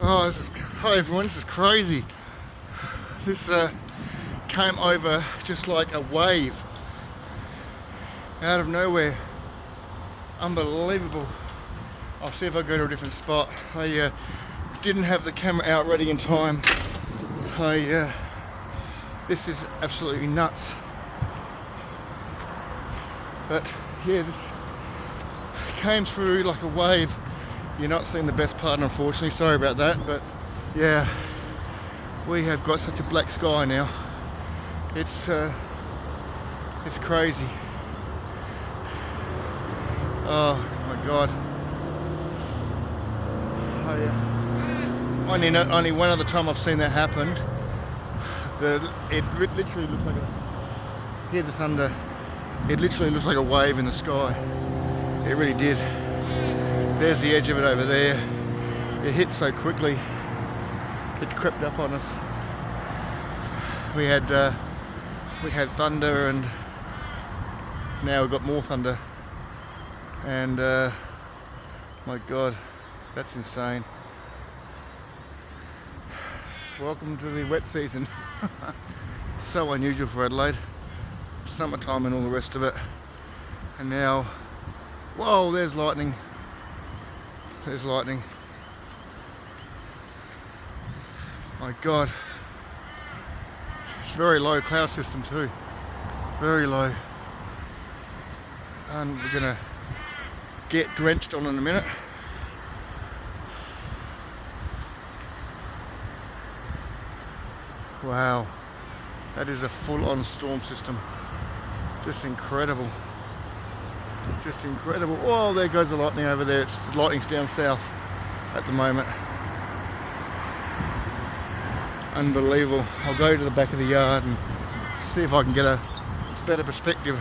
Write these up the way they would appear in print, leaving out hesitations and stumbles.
Hi everyone, this is crazy. This came over just like a wave out of nowhere. Unbelievable. I'll see if I go to a different spot. I didn't have the camera out ready in time. This is absolutely nuts. But yeah, this came through like a wave. You're not seeing the best part, unfortunately. Sorry about that, but yeah, we have got such a black sky now. It's crazy. Oh my God. Only one other time I've seen that happen. It literally looks like hear the thunder. It literally looks like a wave in the sky. It really did. There's the edge of it over there. It hit so quickly. It crept up on us. We had thunder, and now we've got more thunder. And my God, that's insane. Welcome to the wet season. So unusual for Adelaide. Summertime and all the rest of it. And now, whoa, there's lightning. There's lightning. My God. It's very low cloud system too. Very low. And we're gonna get drenched on in a minute. Wow. That is a full-on storm system. Just incredible. Just incredible. Oh, there goes the lightning over there. The lightning's down south at the moment. Unbelievable. I'll go to the back of the yard and see if I can get a better perspective.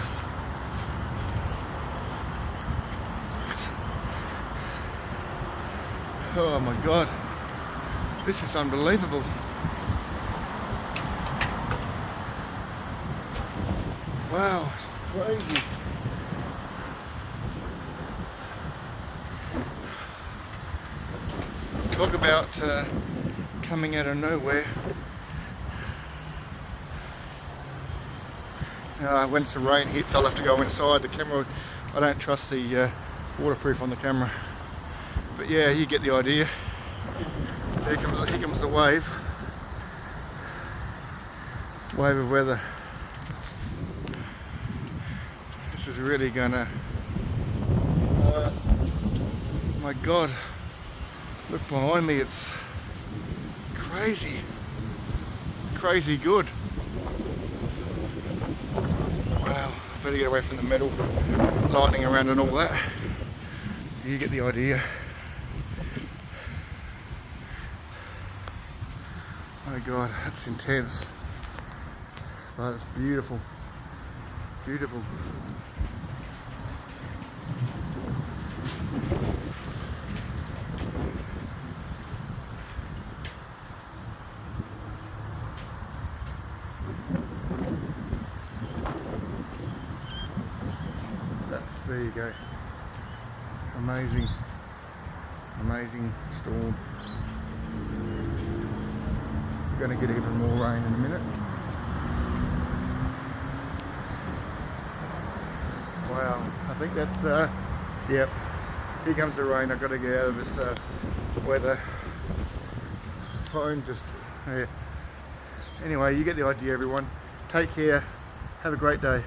Oh my God. This is unbelievable. Wow, this is crazy. Talk about coming out of nowhere. Once the rain hits, I'll have to go inside. The camera, I don't trust the waterproof on the camera. But yeah, you get the idea. Here comes the wave. Wave of weather. This is really gonna... my God. Look behind me, it's crazy. Crazy good. Wow, better get away from the metal, lightning around and all that. You get the idea. My God, that's intense. But it's beautiful. Beautiful. There you go. Amazing, amazing storm. We're going to get even more rain in a minute. Wow, I think that's, yep, here comes the rain. I've got to get out of this weather. Phone just, yeah. Anyway, you get the idea, everyone. Take care. Have a great day.